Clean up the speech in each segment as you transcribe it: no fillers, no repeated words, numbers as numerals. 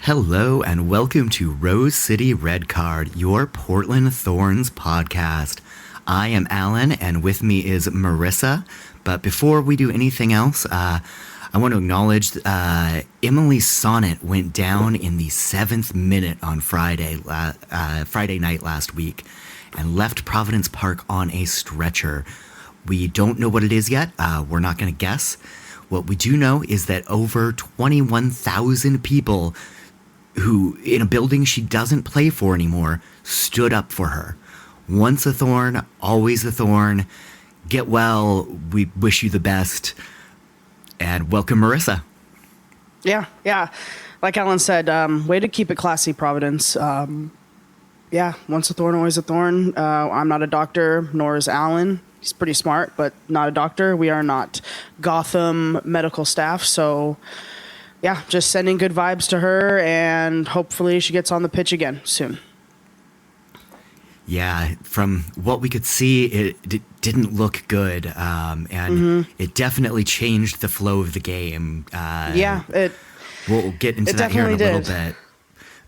Hello and welcome to Rose City Red Card, your Portland Thorns podcast. I am Alan and with me is Marissa. But before we do anything else, I want to acknowledge Emily Sonnett went down in the 7th minute on Friday night last week and left Providence Park on a stretcher. We don't know what it is yet. We're not going to guess. What we do know is that over 21,000 people who, in a building she doesn't play for anymore, stood up for her. Once a Thorn, always a Thorn. Get well. We wish you the best. And welcome, Marissa. Yeah. Like Alan said, way to keep it classy, Providence. Once a Thorn, always a Thorn. I'm not a doctor, nor is Alan. He's pretty smart, but not a doctor. We are not Gotham medical staff, so yeah, just sending good vibes to her, and hopefully she gets on the pitch again soon. Yeah, from what we could see, it didn't look good, and it definitely changed the flow of the game. We'll get into that here in a little bit.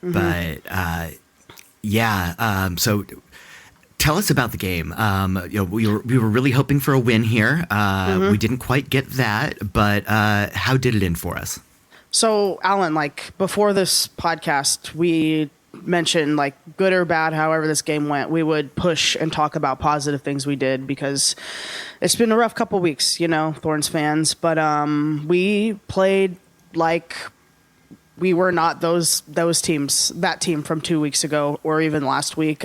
But so tell us about the game. We were really hoping for a win here. We didn't quite get that, but how did it end for us? So, Alan, before this podcast, we mentioned, good or bad, however this game went, we would push and talk about positive things we did because it's been a rough couple weeks, Thorns fans. But we played like we were not those teams, that team from 2 weeks ago or even last week.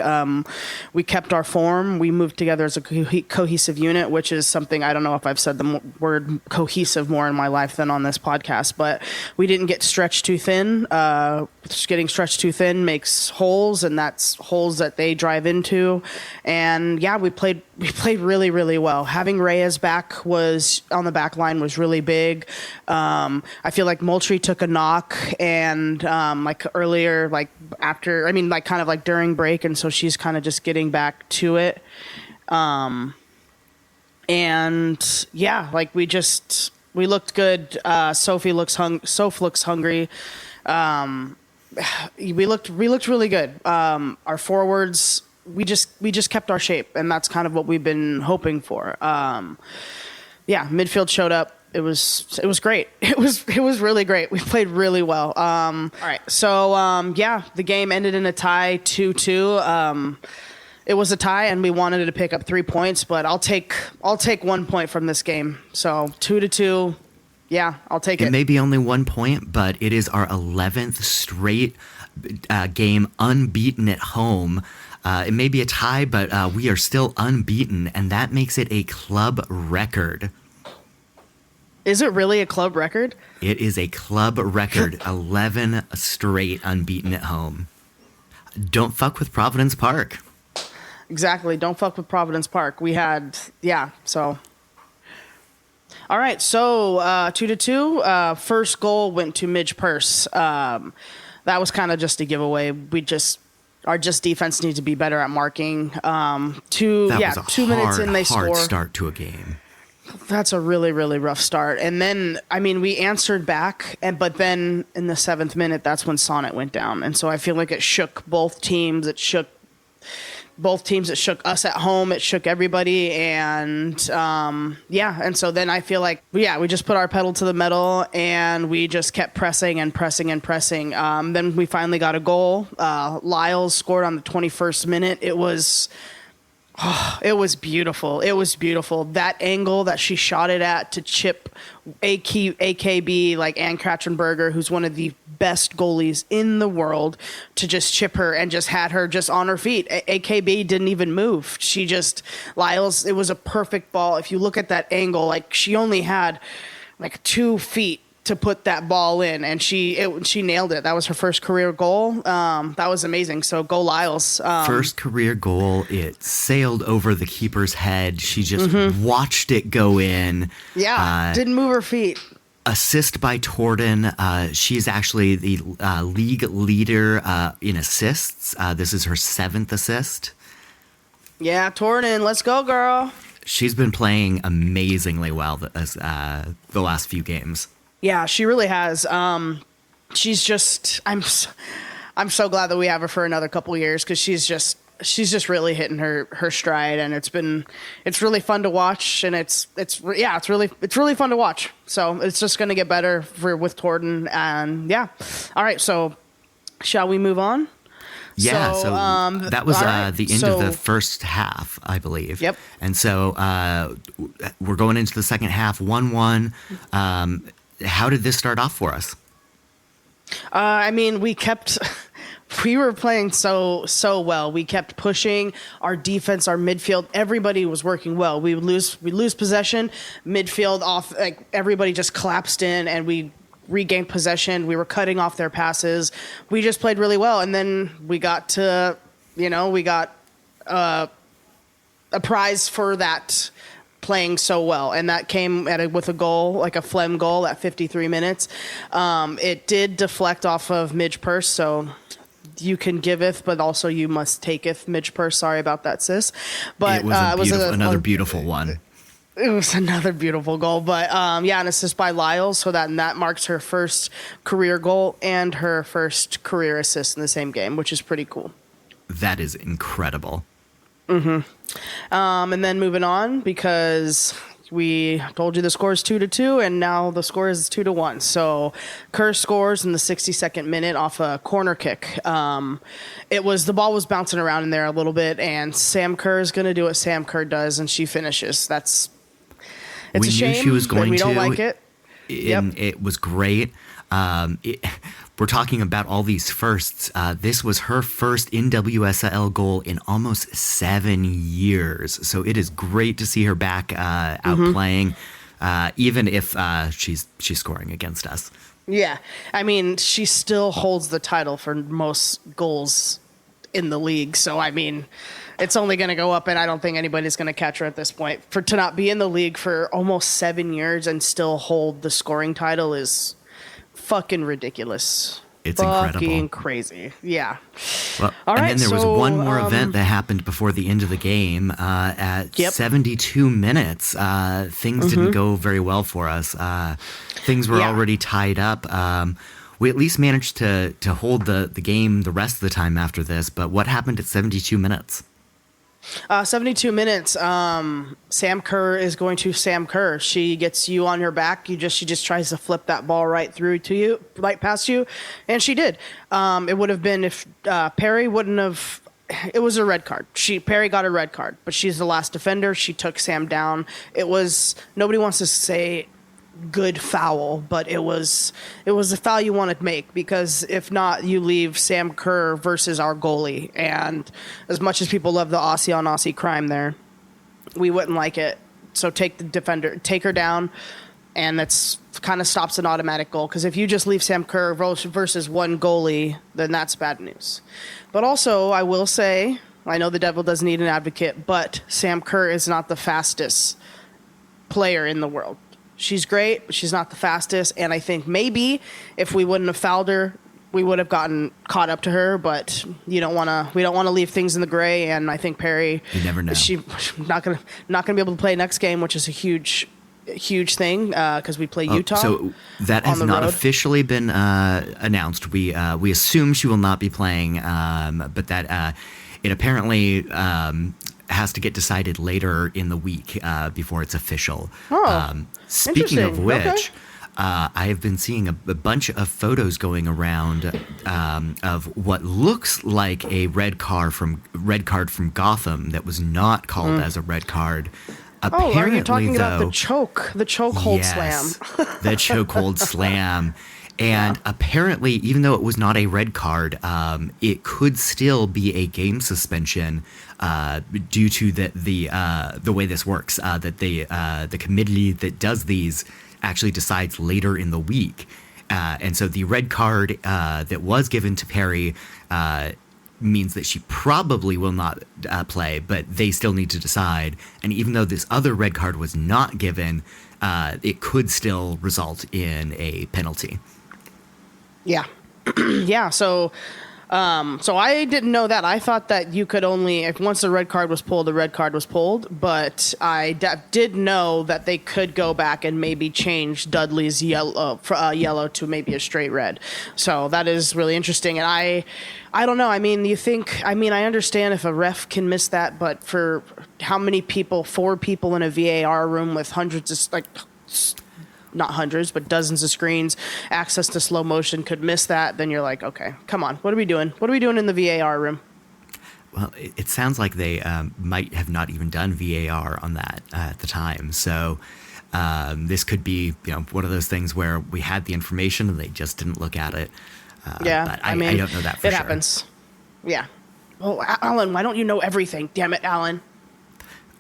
We kept our form. We moved together as a cohesive unit, which is something, I don't know if I've said the word cohesive more in my life than on this podcast, but we didn't get stretched too thin. Getting stretched too thin makes holes, and that's holes that they drive into. And yeah, we played really, really well. Having Reyes back on the back line was really big. I feel like Moultrie took a knock and earlier, during break, and so she's kind of just getting back to it. We looked good. Soph looks hungry. We looked really good. Our forwards, we just kept our shape, and that's kind of what we've been hoping for. Midfield showed up. It was great. It was really great. We played really well. All right. So, the game ended in a tie 2-2. It was a tie, and we wanted to pick up 3 points, but I'll take 1 point from this game. So 2-2. Yeah, I'll take it. It may be only 1 point, but it is our 11th straight game unbeaten at home. It may be a tie, but we are still unbeaten, and that makes it a club record. Is it really a club record? It is a club record, 11 straight unbeaten at home. Don't fuck with Providence Park. Exactly, don't fuck with Providence Park. We had, so. All right, so 2-2. First goal went to Midge Purce. That was kind of just a giveaway. Our defense needs to be better at marking. 2 minutes in, they score. Hard start to a game. That's a really, really rough start. And then, we answered back, but then in the 7th minute, that's when Sonnett went down. And so I feel like it shook both teams. It shook us at home. It shook everybody. And, and so then I feel like, we just put our pedal to the metal and we just kept pressing and pressing and pressing. Then we finally got a goal. Lyles scored on the 21st minute. It was beautiful. It was beautiful. That angle that she shot it at to chip AKB, Ann Kratzenberger, who's one of the best goalies in the world, to just chip her and just had her just on her feet. AKB didn't even move. Lyles, it was a perfect ball. If you look at that angle, she only had 2 feet to put that ball in, and she nailed it. That was her first career goal. That was amazing. So go Lyles. First career goal. It sailed over the keeper's head. She just watched it go in. Yeah, didn't move her feet. Assist by Torden. She's actually the league leader in assists. This is her 7th assist. Yeah, Torden, let's go, girl. She's been playing amazingly well the last few games. Yeah, she really has. she's just I'm so glad that we have her for another couple years because she's just really hitting her stride, and it's really fun to watch, and it's really fun to watch. So it's just going to get better with Torden, and yeah. All right, so shall we move on? Yeah, so that was the end of the first half, I believe. Yep. And so we're going into the second half, 1-1. How did this start off for us? I mean, we were playing so well. We kept pushing our defense, our midfield. Everybody was working well. We lose possession, midfield off. Like everybody just collapsed in, and we regained possession. We were cutting off their passes. We just played really well, and then we got a prize for that. Playing so well, and that came with a goal, like a phlegm goal at 53 minutes. It did deflect off of Midge Purce, so you can giveth, but also you must taketh. Midge Purce, sorry about that, sis. But it was another beautiful one. It was another beautiful goal, but an assist by Lyles, so that marks her first career goal and her first career assist in the same game, which is pretty cool. That is incredible. Mm-hmm. And then moving on, because we told you the score is 2-2, and now the score is 2-1. So Kerr scores in the 62nd minute off a corner kick. The ball was bouncing around in there a little bit, and Sam Kerr is going to do what Sam Kerr does, and she finishes. It's we a shame. Knew she was going we to. Don't like it. And it was great. We're talking about all these firsts. This was her first NWSL goal in almost 7 years. So it is great to see her back out playing, even if she's scoring against us. Yeah. I mean, she still holds the title for most goals in the league. So, I mean, it's only going to go up, and I don't think anybody's going to catch her at this point. To not be in the league for almost 7 years and still hold the scoring title is fucking ridiculous. It's fucking incredible. Crazy. Yeah. Well, all right, and then there was one more event that happened before the end of the game. At 72 minutes, things didn't go very well for us. Things were already tied up. We at least managed to hold the game the rest of the time after this. But what happened at 72 minutes? 72 minutes. Sam Kerr is going to Sam Kerr. She gets you on her back. She just tries to flip that ball right through to you, right past you, and she did. It would have been if Perry wouldn't have. It was a red card. Perry got a red card, but she's the last defender. She took Sam down. It was nobody wants to say good foul, but it was a foul you want to make, because if not, you leave Sam Kerr versus our goalie. And as much as people love the Aussie on Aussie crime there, we wouldn't like it. So take the defender, take her down, and that's kind of stops an automatic goal. Because if you just leave Sam Kerr versus one goalie, then that's bad news. But also, I will say, I know the devil does need an advocate, but Sam Kerr is not the fastest player in the world. She's great, but she's not the fastest. And I think maybe if we wouldn't have fouled her, we would have gotten caught up to her. But we don't want to leave things in the gray. And I think Perry, you never know, she's not gonna be able to play next game, which is a huge thing because we play Utah. So that has not officially been announced. We assume she will not be playing, but that it apparently has to get decided later in the week before it's official. Speaking of which, I have been seeing a bunch of photos going around of what looks like a red card from Gotham that was not called as a red card. Apparently, are you talking about the chokehold slam? The chokehold slam. And apparently, even though it was not a red card, it could still be a game suspension due to the way this works. That the committee that does these actually decides later in the week, and so the red card that was given to Perry means that she probably will not play, but they still need to decide. And even though this other red card was not given, it could still result in a penalty. Yeah. Yeah. So So I didn't know that. I thought that you could only, if once the red card was pulled, the red card was pulled. But I did know that they could go back and maybe change Dudley's yellow to maybe a straight red. So that is really interesting. And I don't know. I mean, I understand if a ref can miss that, but for how many people, 4 people in a VAR room with hundreds of, not hundreds, but dozens of screens, access to slow motion could miss that, then you're like, okay, come on. What are we doing? What are we doing in the VAR room? Well, it sounds like they might have not even done VAR on that at the time. So this could be, one of those things where we had the information and they just didn't look at it. But I don't know that for sure. It happens. Yeah. Well, Alan, why don't you know everything? Damn it, Alan.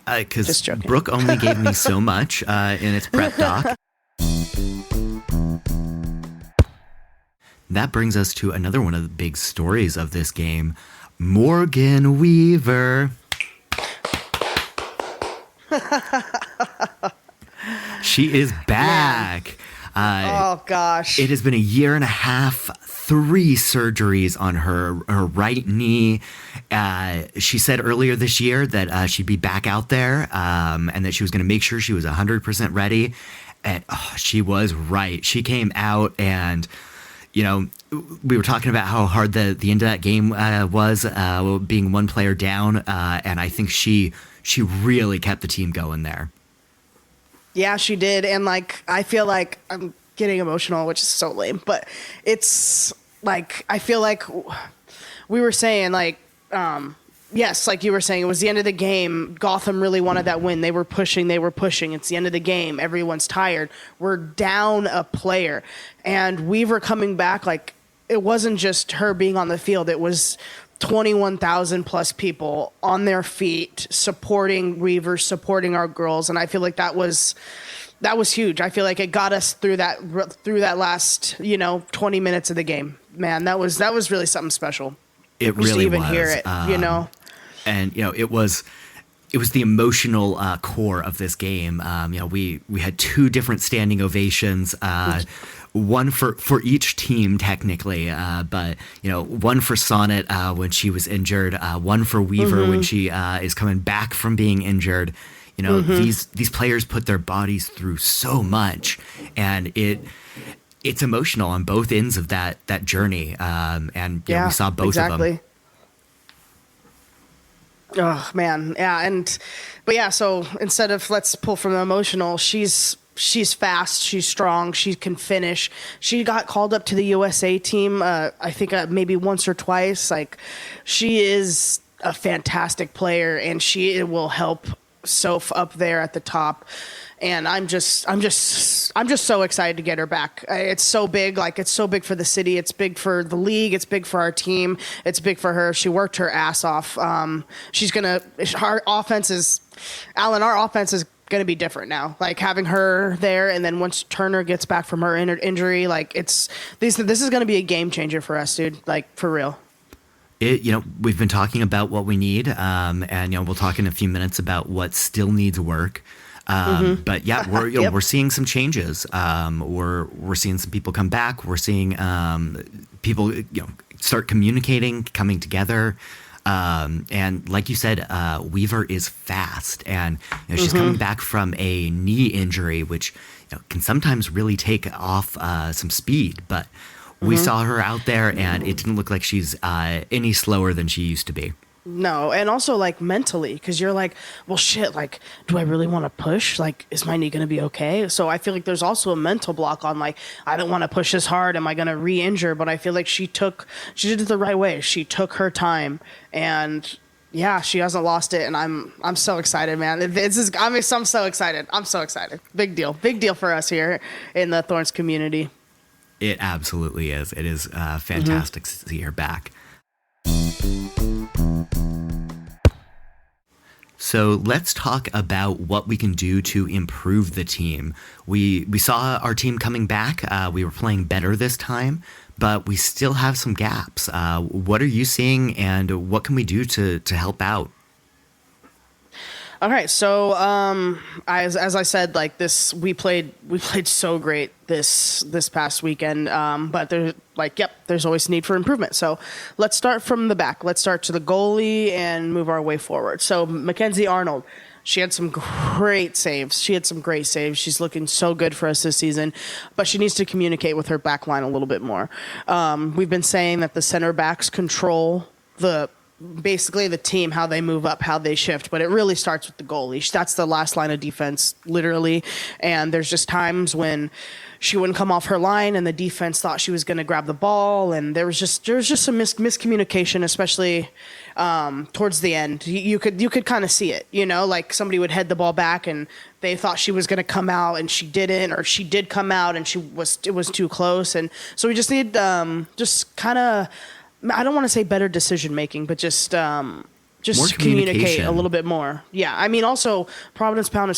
Because Brooke only gave me so much in its prep doc. That brings us to another one of the big stories of this game, Morgan Weaver. She is back. Oh, gosh. It has been a year and a half, 3 surgeries on her right knee. She said earlier this year that she'd be back out there and that she was going to make sure she was 100% ready. And she was right. She came out and, we were talking about how hard the end of that game was, being one player down. And I think she really kept the team going there. Yeah, she did. And I feel like I'm getting emotional, which is so lame, but it's I feel like we were saying yes, like you were saying, it was the end of the game. Gotham really wanted that win. They were pushing. It's the end of the game. Everyone's tired. We're down a player. And Weaver coming back, it wasn't just her being on the field. It was 21,000 plus people on their feet supporting Weaver, supporting our girls. And I feel like that was huge. I feel like it got us through that last, 20 minutes of the game. Man, that was really something special. It really was. To even hear it, And, it was the emotional core of this game. We had 2 different standing ovations, one for each team technically, but, one for Sonnett when she was injured, one for Weaver when she is coming back from being injured. These players put their bodies through so much, and it's emotional on both ends of that journey. And we saw both of them. Oh man. Yeah. So instead of let's pull from the emotional, she's fast, she's strong, she can finish. She got called up to the USA team, I think maybe once or twice. She is a fantastic player, and she will help Soph up there at the top. And I'm just so excited to get her back. It's so big. It's so big for the city. It's big for the league. It's big for our team. It's big for her. She worked her ass off. Our offense is going to be different now. Having her there. And then once Turner gets back from her injury, this is going to be a game changer for us, dude. For real. We've been talking about what we need. And we'll talk in a few minutes about what still needs work. But yeah, we're seeing some changes. We're seeing some people come back. We're seeing people start communicating, coming together. And like you said, Weaver is fast, and she's coming back from a knee injury, which can sometimes really take off some speed. But we saw her out there, and it didn't look like she's any slower than she used to be. No, and also mentally, because you're well, shit, do I really want to push? Is my knee going to be okay? So I feel like there's also a mental block on I don't want to push this hard. Am I going to re-injure? But I feel like she did it the right way. She took her time, and yeah, she hasn't lost it. And I'm so excited, man. I'm so excited. I'm so excited. Big deal for us here in the Thorns community. It absolutely is. It is fantastic to see her back. So let's talk about what we can do to improve the team. We saw our team coming back. We were playing better this time, but we still have some gaps. What are you seeing, and what can we do to help out? All right, so as I said, like this, we played so great this past weekend, but there's always need for improvement. So let's start from the back. Let's start to the goalie and move our way forward. So Mackenzie Arnold, she had some great saves. She's looking so good for us this season, but she needs to communicate with her back line a little bit more. We've been saying that the center backs control basically the team, how they move up, how they shift, but it really starts with the goalie. That's the last line of defense, literally. And there's just times when she wouldn't come off her line and the defense thought she was going to grab the ball, and there was just some miscommunication, especially towards the end. You could kind of see it, like somebody would head the ball back and they thought she was going to come out and she didn't, or she did come out and it was too close. And so we just need just kind of, I don't want to say better decision making, but just communicate a little bit more. Yeah, I mean, also Providence Park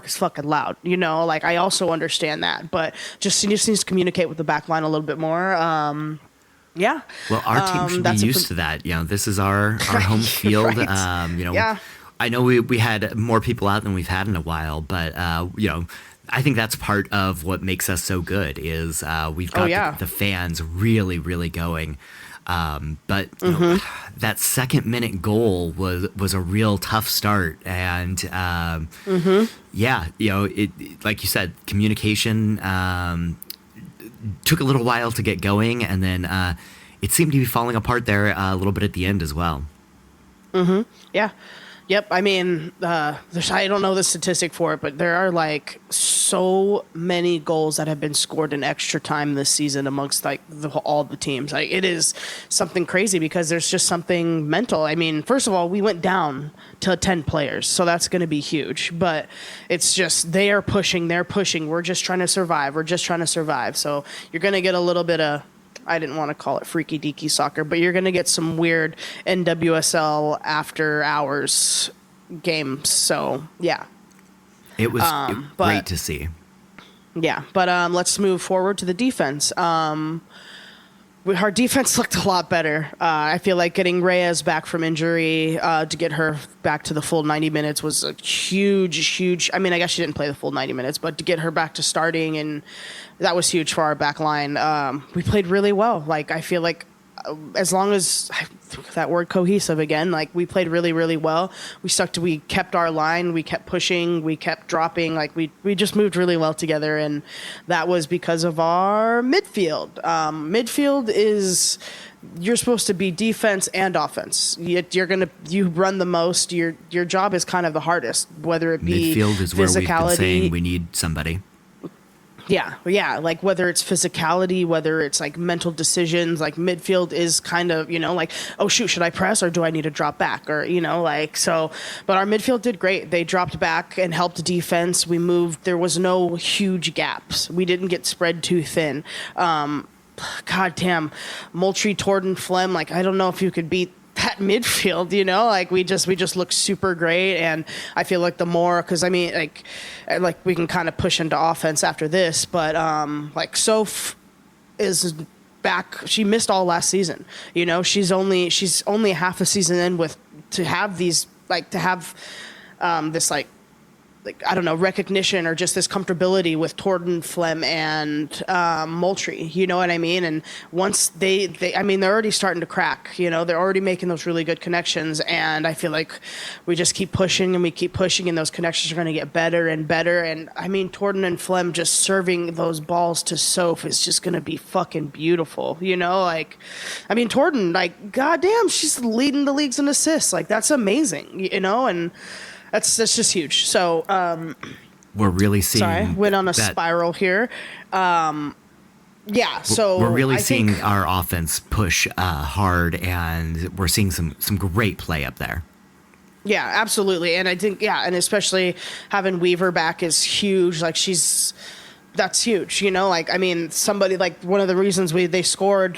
is fucking loud. Like I also understand that, but she just needs to communicate with the back line a little bit more. Yeah. Well, our team should be used to that. This is our home field. Right. Yeah. I know we had more people out than we've had in a while, but I think that's part of what makes us so good is we've got the fans really, really going. But that second minute goal was a real tough start. And it like you said, communication took a little while to get going. And then it seemed to be falling apart there a little bit at the end as well. Mm-hmm. Yeah. Yep. I mean, I don't know the statistic for it, but there are like so many goals that have been scored in extra time this season amongst like all the teams. Like it is something crazy because there's just something mental. I mean, first of all, we went down to 10 players, so that's going to be huge. But it's just they're pushing. We're just trying to survive. So you're going to get a little bit of, I didn't want to call it freaky deaky soccer, but you're going to get some weird NWSL after hours games. So yeah, it was great to see. Yeah, but let's move forward to the defense. Our defense looked a lot better. I feel like getting Reyes back from injury to get her back to the full 90 minutes was a huge. I mean, I guess she didn't play the full 90 minutes, but to get her back to starting, and that was huge for our back line. We played really well. Like, I feel like as long as that word cohesive again, like we played really, really well. We kept our line. We kept pushing. We kept dropping. Like we just moved really well together. And that was because of our midfield. Midfield is, you're supposed to be defense and offense. You run the most. Your job is kind of the hardest, whether it be midfield is where we've been saying we need somebody. Yeah. Like whether it's physicality, whether it's like mental decisions, like midfield is kind of, like, oh shoot, should I press or do I need to drop back? Or, so, but our midfield did great. They dropped back and helped defense. We moved. There was no huge gaps. We didn't get spread too thin. God damn, Moultrie, Torden, Flem. Like, I don't know if you could beat that midfield, like we just look super great. And I feel like the more, because I mean, like we can kind of push into offense after this, but like Soph is back. She missed all last season. She's only half a season in to have this I don't know, recognition or just this comfortability with Torden, Flem, and Moultrie. You know what I mean? And once they're already starting to crack. They're already making those really good connections. And I feel like we just keep pushing and those connections are going to get better and better. And I mean, Torden and Flem just serving those balls to Soph is just going to be fucking beautiful. Like, I mean, Torden, like, goddamn, she's leading the leagues in assists. Like, that's amazing, and that's just huge. So we're really seeing. Sorry, went on a spiral here. So we're really seeing our offense push hard, and we're seeing some great play up there. Yeah, absolutely, and I think and especially having Weaver back is huge. Like that's huge, like, I mean, somebody like one of the reasons they scored,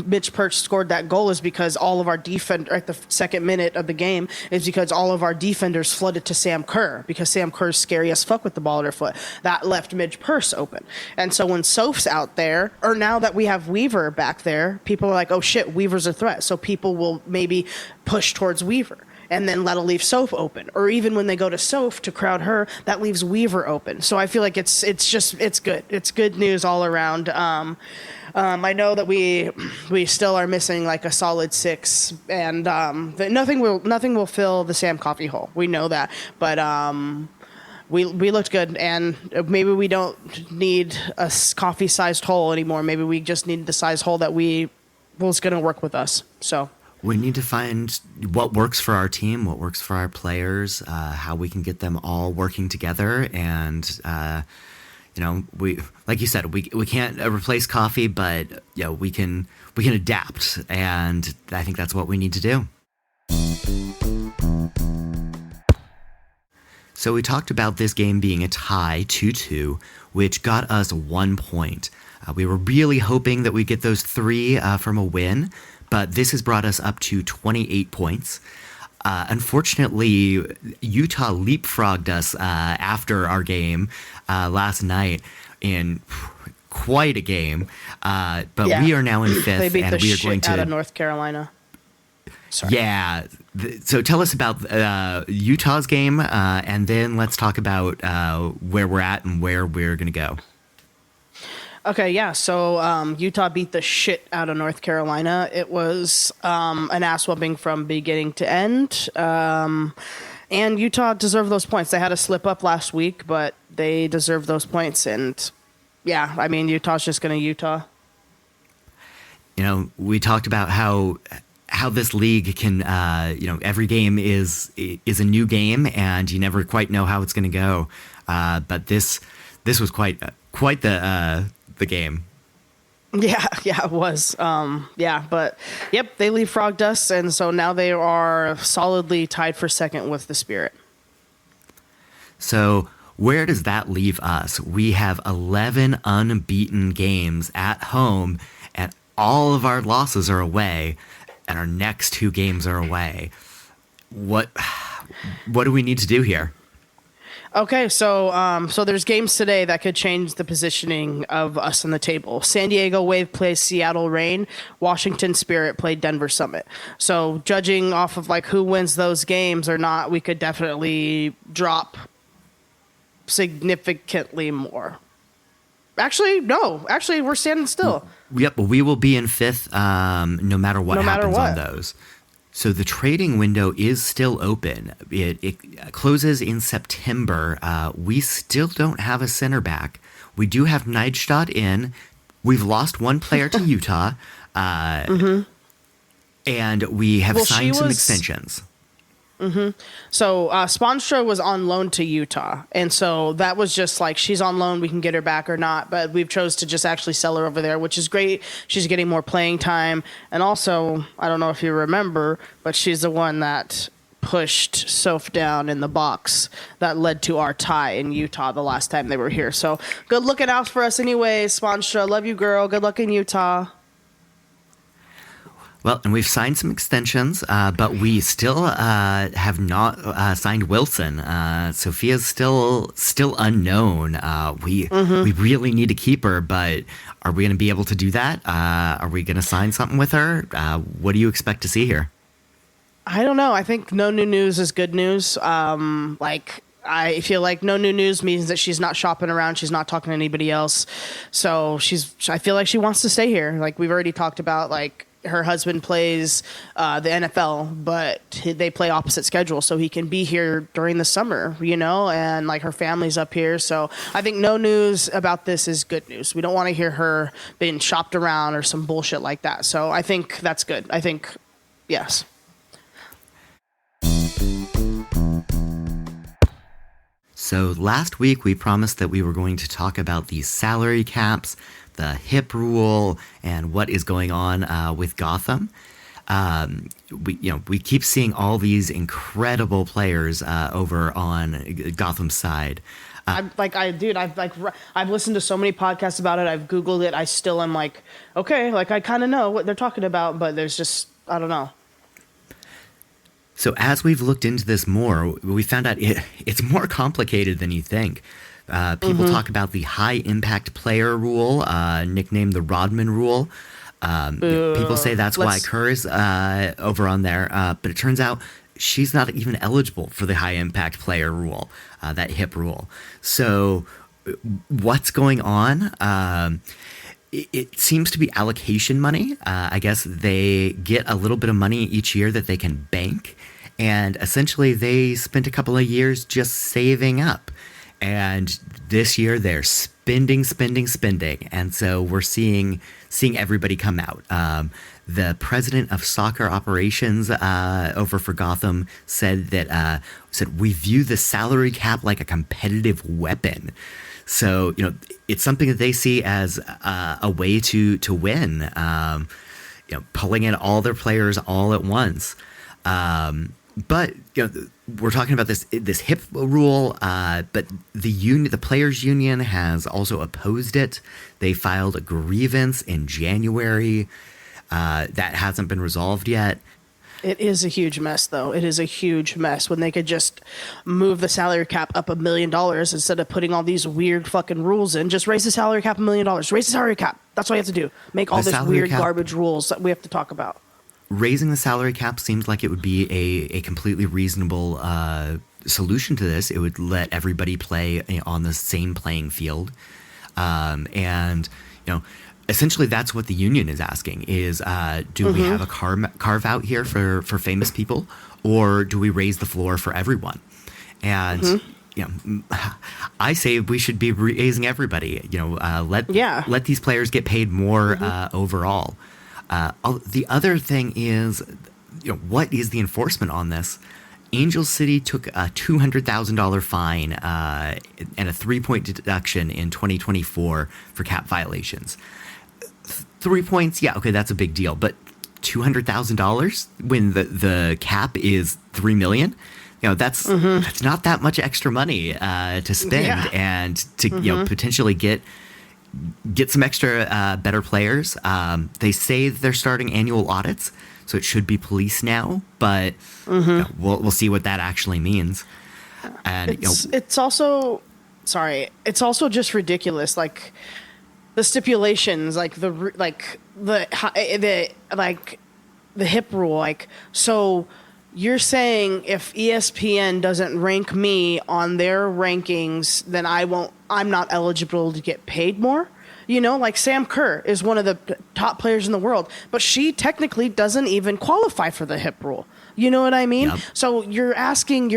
Mitch Purce scored that goal is because all of our the second minute of the game is because all of our defenders flooded to Sam Kerr because Sam Kerr's scary as fuck with the ball at her foot. That left Mitch Purce open. And so when Soph's out there, or now that we have Weaver back there, people are like, oh shit, Weaver's a threat. So people will maybe push towards Weaver. and then that'll leave Soph open. Or even when they go to Soph to crowd her, that leaves Weaver open. So I feel like it's good. It's good news all around. I know that we still are missing like a solid 6, and that nothing will fill the Sam Coffee hole. We know that, but we looked good, and maybe we don't need a coffee-sized hole anymore. Maybe we just need the size hole that was going to work with us. So we need to find what works for our team, what works for our players, how we can get them all working together, and we, like you said, we can't replace coffee, but we can adapt, and I think that's what we need to do. So we talked about this game being a tie 2-2, which got us 1 point. We were really hoping that we'd get those 3 from a win, but this has brought us up to 28 points. Unfortunately, Utah leapfrogged us after our game last night in quite a game. But we are now in 5th, they beat and the we are shit going to out of North Carolina. Sorry. Yeah. So tell us about Utah's game, and then let's talk about where we're at and where we're going to go. Okay, yeah. So Utah beat the shit out of North Carolina. It was an ass whooping from beginning to end. And Utah deserved those points. They had a slip up last week, but they deserved those points. And yeah, I mean, Utah's just going to Utah. We talked about how this league can, every game is a new game, and you never quite know how it's going to go. But this was quite the game. Yeah, it was. But yep, they leapfrogged us, and so now they are solidly tied for second with the Spirit. So where does that leave us? We have 11 unbeaten games at home, and all of our losses are away, and our next 2 games are away. What do we need to do here? Okay, so there's games today that could change the positioning of us in the table. San Diego Wave plays Seattle Reign. Washington Spirit played Denver Summit. So judging off of like who wins those games or not, we could definitely drop significantly more. Actually, no. Actually, we're standing still. Yep, we will be in 5th no matter what happens on those. So the trading window is still open. It closes in September. We still don't have a center back. We do have Neidstadt in. We've lost 1 player to Utah. And we have signed some extensions. So Sponstra was on loan to Utah, and so that was just like, she's on loan, we can get her back or not, but we've chose to just actually sell her over there, which is great. She's getting more playing time, and also, I don't know if you remember, but she's the one that pushed Soph down in the box that led to our tie in Utah the last time they were here. So good looking out for us anyways, Sponstra. Love you, girl. Good luck in Utah. Well, and we've signed some extensions, but we still have not signed Wilson. Sophia's still unknown. We really need to keep her, but are we going to be able to do that? Are we going to sign something with her? What do you expect to see here? I don't know. I think no new news is good news. I feel like no new news means that she's not shopping around. She's not talking to anybody else. So I feel like she wants to stay here. Like we've already talked about, like, her husband plays the NFL, but they play opposite schedules, so he can be here during the summer, and like her family's up here. So I think no news about this is good news. We don't want to hear her being shopped around or some bullshit like that. So I think that's good. I think, yes. So last week we promised that we were going to talk about the salary caps, the hip rule, and what is going on with Gotham. We keep seeing all these incredible players over on Gotham's side. I've listened to so many podcasts about it. I've Googled it. I still am like, okay, like I kind of know what they're talking about, but there's just, I don't know. So as we've looked into this more, we found out it's more complicated than you think. People talk about the high impact player rule, nicknamed the Rodman rule. People say that's why Kerr is over on there. But it turns out she's not even eligible for the high impact player rule, that hip rule. So what's going on? It seems to be allocation money. I guess they get a little bit of money each year that they can bank. And essentially, they spent a couple of years just saving up. And this year, they're spending. And so we're seeing everybody come out. The president of soccer operations over for Gotham said we view the salary cap like a competitive weapon. So, it's something that they see as a way to win, pulling in all their players all at once. But we're talking about this hip rule, but the players' union has also opposed it. They filed a grievance in January that hasn't been resolved yet. It is a huge mess, though. It is a huge mess when they could just move the salary cap up $1 million instead of putting all these weird fucking rules in. Just raise the salary cap $1 million. Raise the salary cap. That's what you have to do. Make all this weird garbage rules that we have to talk about. Raising the salary cap seems like it would be a completely reasonable solution to this. It would let everybody play on the same playing field. And essentially that's what the union is asking is, do we have a carve out here for famous people, or do we raise the floor for everyone? And, I say we should be raising everybody, let these players get paid more overall. The other thing is, what is the enforcement on this? Angel City took a $200,000 fine and a 3-point deduction in 2024 for cap violations. 3 points, yeah, okay, that's a big deal. But $200,000 when the cap is $3 million, that's not that much extra money to spend and to potentially get some extra better players. They say they're starting annual audits, so it should be police now, but we'll see what that actually means. And it's also just ridiculous. Like the stipulations, like the hip rule. Like, so you're saying if ESPN doesn't rank me on their rankings, then I'm not eligible to get paid more? Like Sam Kerr is one of the top players in the world, but she technically doesn't even qualify for the hip rule. You know what I mean? Yep. So you're asking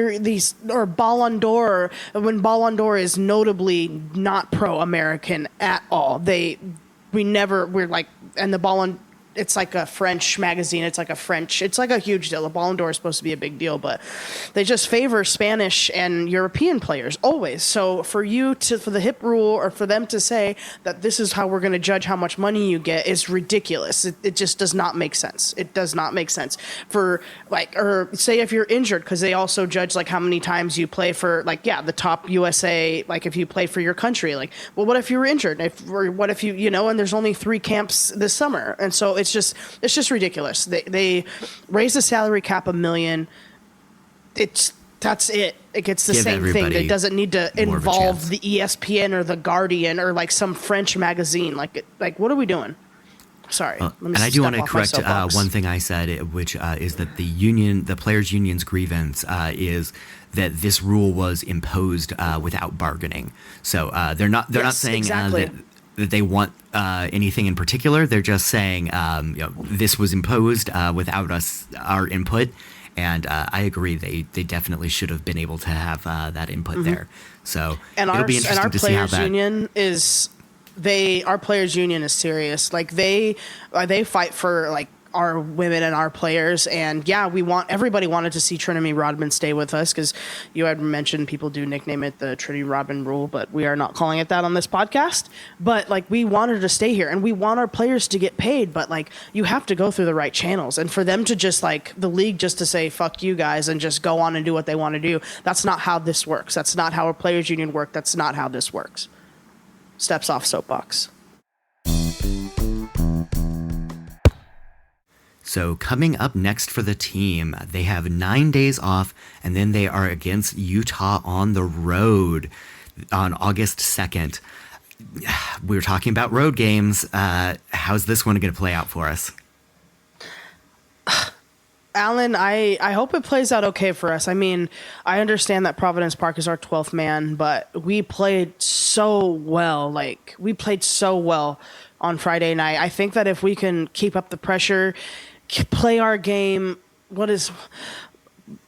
or Ballon d'Or, when Ballon d'Or is notably not pro-American at all. We're like, and the Ballon, it's like a French magazine. It's like a huge deal. The Ballon d'Or is supposed to be a big deal, but they just favor Spanish and European players always. So for the hip rule, or for them to say that this is how we're going to judge how much money you get, is ridiculous. It just does not make sense. It does not make sense or say if you're injured, because they also judge like how many times you play for the top USA, like if you play for your country, like, well, what if you were injured? What if you and there's only 3 camps this summer. And so it's just ridiculous. They raise the salary cap $1 million. That's it. It gets the same thing. It doesn't need to involve the ESPN or the Guardian or like some French magazine. Like what are we doing? Sorry. And I do want to correct one thing I said, which is that the players' union's grievance is that this rule was imposed without bargaining. So they're not saying that they want anything in particular. They're just saying this was imposed without our input. And I agree. They definitely should have been able to have that input there. So it'll be interesting to see how that. Our players union is serious. Like they fight for like our women and our players. And everybody wanted to see Trinity Rodman stay with us, because you had mentioned people do nickname it the Trinity Rodman rule, but we are not calling it that on this podcast. But like, we want her to stay here and we want our players to get paid, but like, you have to go through the right channels. And for them to just like the league just to say, fuck you guys, and just go on and do what they want to do. That's not how this works. That's not how a players union works. That's not how this works. Steps off soapbox. So coming up next for the team, they have 9 days off, and then they are against Utah on the road on August 2nd. We were talking about road games. How's this one going to play out for us? Alan, I hope it plays out okay for us. I mean, I understand that Providence Park is our 12th man, but we played so well. Like, we played so well on Friday night. I think that if we can keep up the pressure, play our game,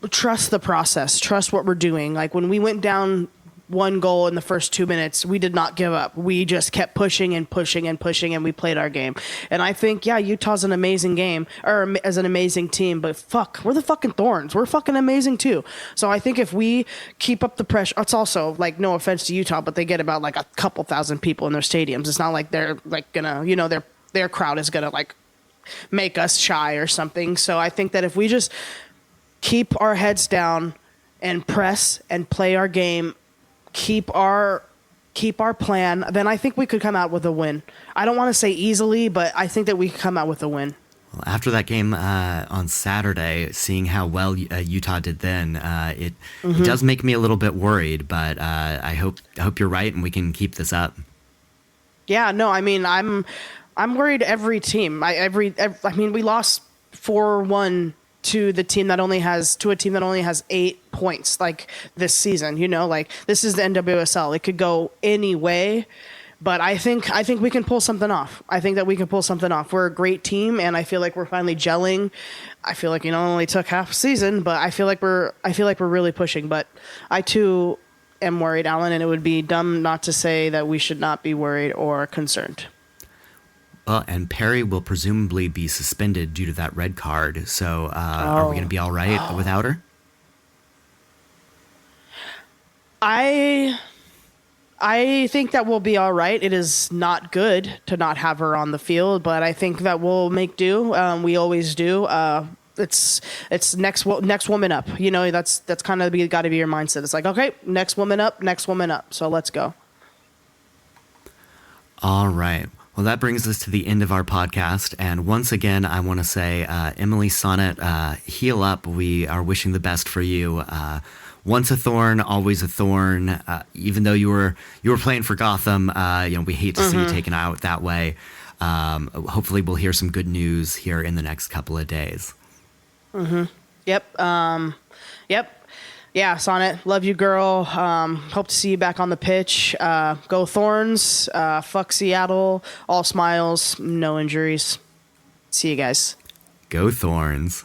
trust the process, trust what we're doing. Like, when we went down one goal in the first 2 minutes, we did not give up. We just kept pushing and pushing and pushing, and we played our game. And I think, yeah, Utah's an amazing game, or as an amazing team, but fuck, we're the fucking Thorns. We're fucking amazing too. So I think if we keep up the pressure, it's also, like, no offense to Utah, but they get about like a couple thousand people in their stadiums. It's not like they're like gonna, their crowd is gonna like make us shy or something. So I think that if we just keep our heads down and press and play our game, keep our plan, then I think we could come out with a win. I don't want to say easily, but I think that we could come out with a win. Well, after that game on Saturday, seeing how well Utah did then, it does make me a little bit worried. But I hope you're right and we can keep this up. Yeah, no, I mean, I'm worried every team. I mean, we lost 4-1 to a team that only has 8 points, like, this season. Like, this is the NWSL. It could go any way, but I think we can pull something off. I think that we can pull something off. We're a great team, and I feel like we're finally gelling. I feel like, it only took half a season, but I feel like we're really pushing. But I too am worried, Alan, and it would be dumb not to say that we should not be worried or concerned. Well, and Perry will presumably be suspended due to that red card. So are we going to be all right without her? I think that we'll be all right. It is not good to not have her on the field, but I think that we'll make do. We always do. It's next woman up. That's kind of got to be your mindset. It's like, okay, next woman up. So let's go. All right. Well, that brings us to the end of our podcast. And once again, I want to say, Emily Sonnett, heal up. We are wishing the best for you. Once a Thorn, always a Thorn. Even though you were playing for Gotham, we hate to see you taken out that way. Hopefully we'll hear some good news here in the next couple of days. Yep. Yep. Yeah, Sonnett, love you, girl. Hope to see you back on the pitch. Go Thorns. Fuck Seattle. All smiles, no injuries. See you guys. Go Thorns.